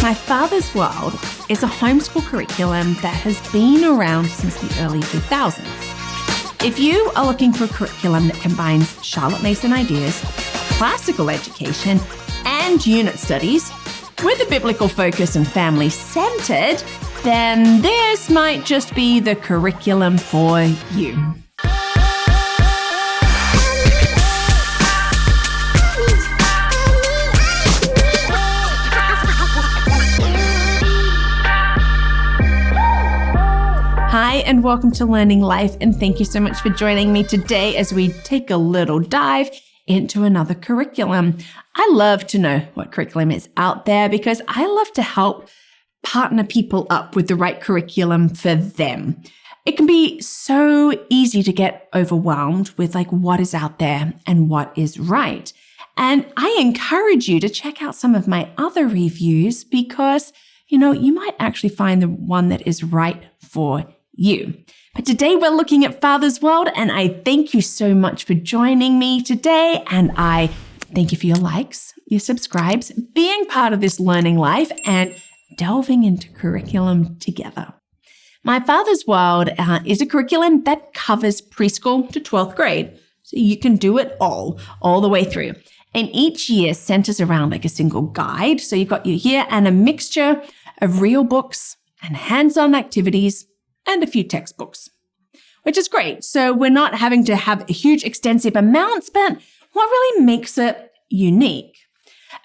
My Father's World is a homeschool curriculum that has been around since the early 2000s. If you are looking for a curriculum that combines Charlotte Mason ideas, classical education, and unit studies with a biblical focus and family-centered, then this might just be the curriculum for you. Hi, and welcome to Learning Life, and thank you so much for joining me today as we take a little dive into another curriculum. I love to know what curriculum is out there because I love to help partner people up with the right curriculum for them. It can be so easy to get overwhelmed with what is out there and what is right. And I encourage you to check out some of my other reviews because, you might actually find the one that is right for you. But today we're looking at Father's World, and I thank you so much for joining me today. And I thank you for your likes, your subscribes, being part of this learning life, and delving into curriculum together. My Father's World is a curriculum that covers preschool to 12th grade. So you can do it all the way through. And each year centers around a single guide. So you've got your year and a mixture of real books and hands-on activities and a few textbooks, which is great. So we're not having to have huge extensive amounts, but what really makes it unique?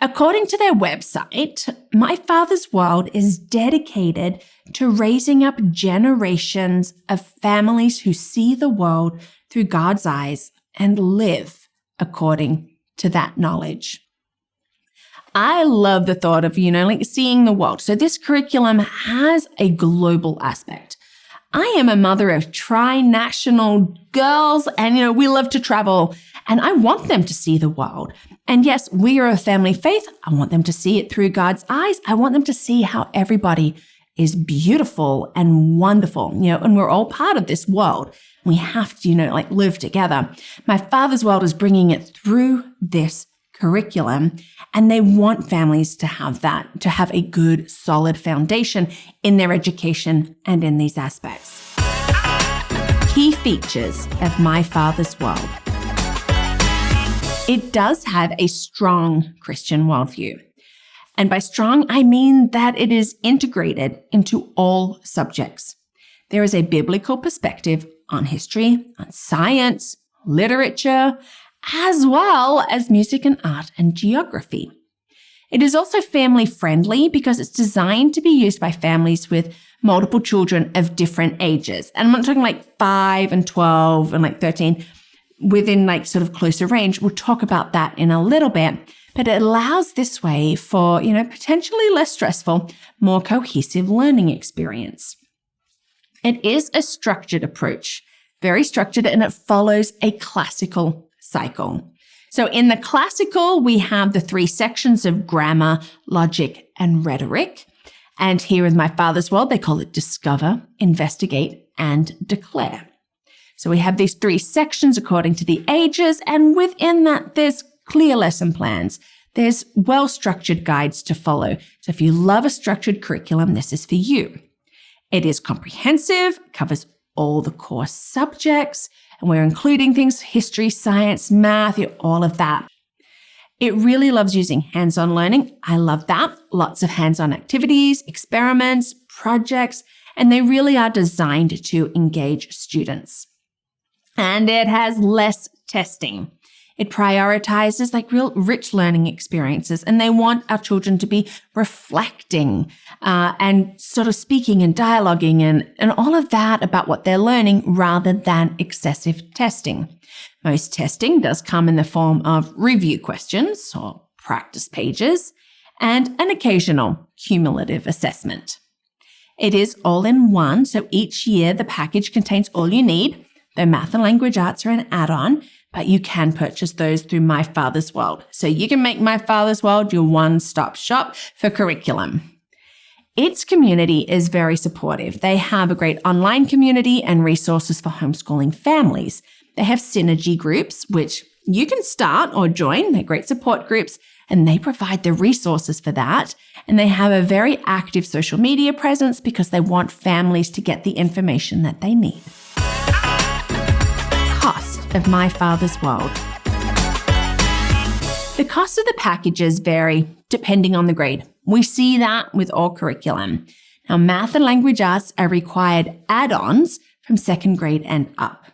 According to their website, My Father's World is dedicated to raising up generations of families who see the world through God's eyes and live according to that knowledge. I love the thought of, seeing the world. So this curriculum has a global aspect. I am a mother of tri-national girls and, we love to travel and I want them to see the world. And yes, we are a family faith. I want them to see it through God's eyes. I want them to see how everybody is beautiful and wonderful, and we're all part of this world. We have to, live together. My Father's World is bringing it through this curriculum, and they want families to have that, to have a good, solid foundation in their education and in these aspects. Key features of My Father's World. It does have a strong Christian worldview. And by strong, I mean that it is integrated into all subjects. There is a biblical perspective on history, on science, literature, as well as music and art and geography. It is also family friendly because it's designed to be used by families with multiple children of different ages. And I'm not talking 5 and 12 and 13 within sort of closer range. We'll talk about that in a little bit, but it allows this way for, potentially less stressful, more cohesive learning experience. It is a structured approach, very structured, and it follows a classical cycle. So in the classical, we have the 3 sections of grammar, logic, and rhetoric. And here in My Father's World, they call it discover, investigate, and declare. So we have these 3 sections according to the ages, and within that, there's clear lesson plans. There's well-structured guides to follow. So if you love a structured curriculum, this is for you. It is comprehensive, covers all the core subjects, and we're including things, history, science, math, all of that. It really loves using hands-on learning. I love that. Lots of hands-on activities, experiments, projects, and they really are designed to engage students. And it has less testing. It prioritizes real rich learning experiences, and they want our children to be reflecting and sort of speaking and dialoguing and all of that about what they're learning rather than excessive testing. Most testing does come in the form of review questions or practice pages and an occasional cumulative assessment. It is all in one, so each year the package contains all you need. The math and language arts are an add-on, but you can purchase those through My Father's World. So you can make My Father's World your one-stop shop for curriculum. Its community is very supportive. They have a great online community and resources for homeschooling families. They have synergy groups, which you can start or join. They're great support groups, and they provide the resources for that. And they have a very active social media presence because they want families to get the information that they need. Cost of My Father's World. The cost of the packages vary depending on the grade. We see that with all curriculum. Now, math and language arts are required add-ons from second grade and up.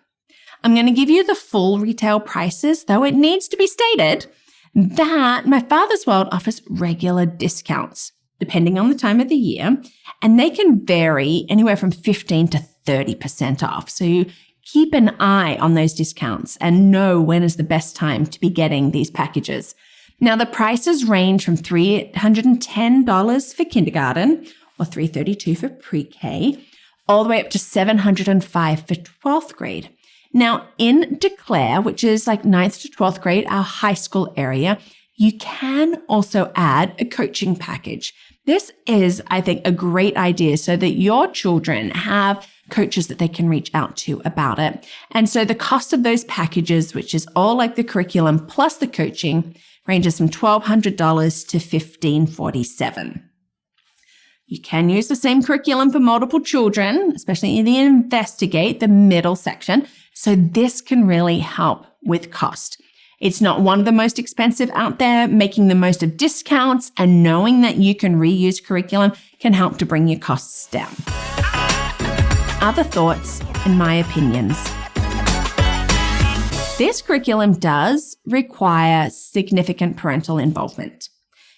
I'm going to give you the full retail prices, though it needs to be stated that My Father's World offers regular discounts, depending on the time of the year, and they can vary anywhere from 15 to 30% off. So you keep an eye on those discounts and know when is the best time to be getting these packages. Now, the prices range from $310 for kindergarten or $332 for pre-K, all the way up to $705 for 12th grade. Now, in Declare, which is like 9th to 12th grade, our high school area, you can also add a coaching package. This is, I think, a great idea so that your children have coaches that they can reach out to about it. And so the cost of those packages, which is all like the curriculum plus the coaching, ranges from $1,200 to $1,547. You can use the same curriculum for multiple children, especially in the Investigate, the middle section. So this can really help with cost. It's not one of the most expensive out there. Making the most of discounts and knowing that you can reuse curriculum can help to bring your costs down. Other thoughts and my opinions. This curriculum does require significant parental involvement.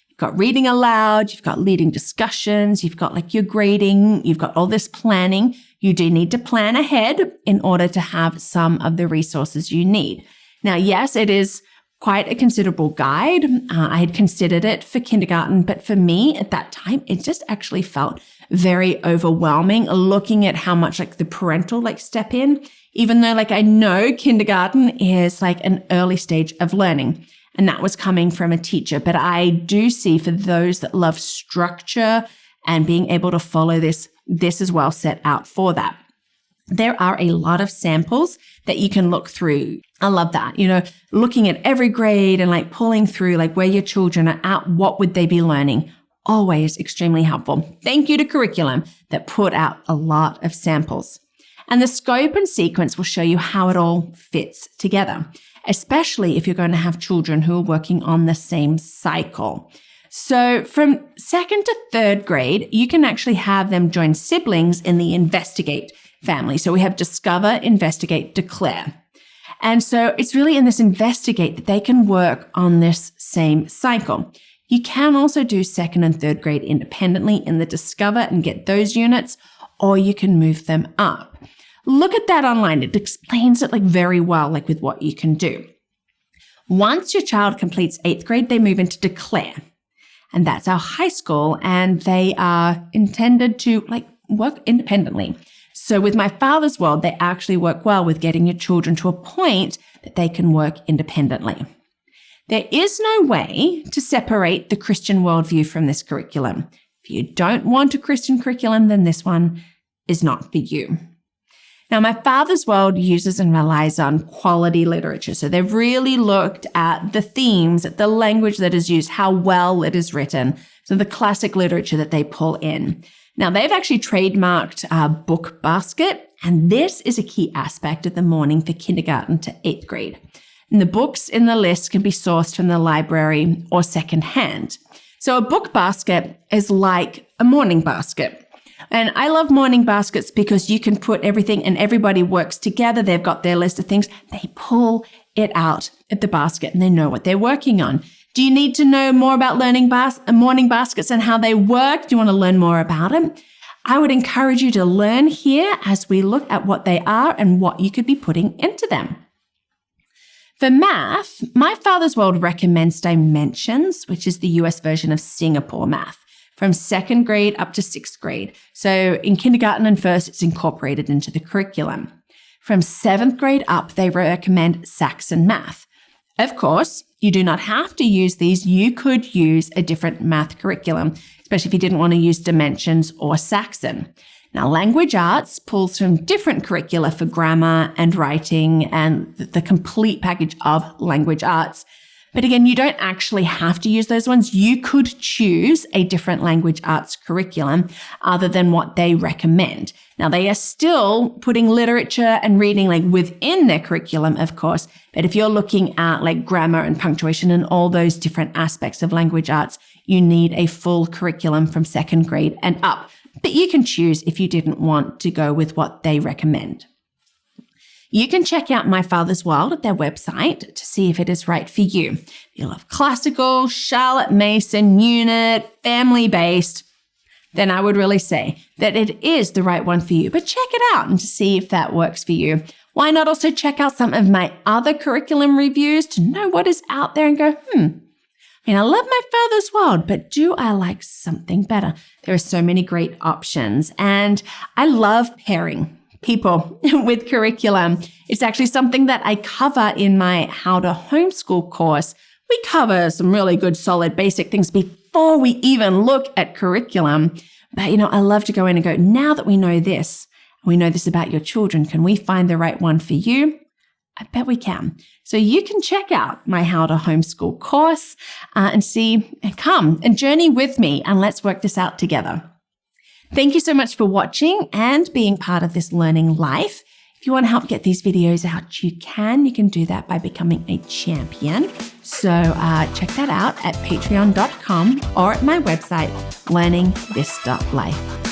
You've got reading aloud, you've got leading discussions, you've got like your grading, you've got all this planning. You do need to plan ahead in order to have some of the resources you need. Now, yes, it is quite a considerable guide. I had considered it for kindergarten, but for me at that time, it just actually felt very overwhelming looking at how much like the parental step in, even though I know kindergarten is like an early stage of learning. And that was coming from a teacher. But I do see for those that love structure and being able to follow this is well set out for that. There are a lot of samples that you can look through. I love that, looking at every grade and pulling through where your children are at, what would they be learning? Always extremely helpful. Thank you to curriculum that put out a lot of samples. And the scope and sequence will show you how it all fits together, especially if you're going to have children who are working on the same cycle. So from second to third grade, you can actually have them join siblings in the Investigate family. So we have Discover, Investigate, Declare. And so it's really in this Investigate that they can work on this same cycle. You can also do second and third grade independently in the Discover and get those units, or you can move them up. Look at that online. It explains it very well, with what you can do. Once your child completes 8th grade, they move into Declare. And that's our high school, and they are intended to work independently. So with My Father's World, they actually work well with getting your children to a point that they can work independently. There is no way to separate the Christian worldview from this curriculum. If you don't want a Christian curriculum, then this one is not for you. Now, My Father's World uses and relies on quality literature. So they've really looked at the themes, at the language that is used, how well it is written, so the classic literature that they pull in. Now, they've actually trademarked our book basket, and this is a key aspect of the morning for kindergarten to 8th grade. And the books in the list can be sourced from the library or secondhand. So a book basket is like a morning basket. And I love morning baskets because you can put everything and everybody works together. They've got their list of things. They pull it out of the basket and they know what they're working on. Do you need to know more about morning baskets and how they work? Do you want to learn more about them? I would encourage you to learn here as we look at what they are and what you could be putting into them. For math, My Father's World recommends Dimensions, which is the US version of Singapore math, from 2nd grade up to 6th grade. So in kindergarten and first, it's incorporated into the curriculum. From 7th grade up, they recommend Saxon math. Of course, you do not have to use these. You could use a different math curriculum, especially if you didn't want to use Dimensions or Saxon. Now, language arts pulls from different curricula for grammar and writing and the complete package of language arts. But again, you don't actually have to use those ones. You could choose a different language arts curriculum other than what they recommend. Now, they are still putting literature and reading like within their curriculum, of course. But if you're looking at like grammar and punctuation and all those different aspects of language arts, you need a full curriculum from second grade and up. But you can choose if you didn't want to go with what they recommend. You can check out My Father's World at their website to see if it is right for you. You love classical, Charlotte Mason, unit, family-based, then I would really say that it is the right one for you. But check it out and to see if that works for you. Why not also check out some of my other curriculum reviews to know what is out there and go, I love My Father's World, but do I like something better? There are so many great options, and I love pairing people with curriculum. It's actually something that I cover in my How to Homeschool course. We cover some really good, solid, basic things before we even look at curriculum. But, I love to go in and go, now that we know this about your children, can we find the right one for you? I bet we can. So you can check out my How to Homeschool course and come and journey with me, and let's work this out together. Thank you so much for watching and being part of this learning life. If you want to help get these videos out, you can do that by becoming a champion. So check that out at patreon.com or at my website, LearningThis.Life.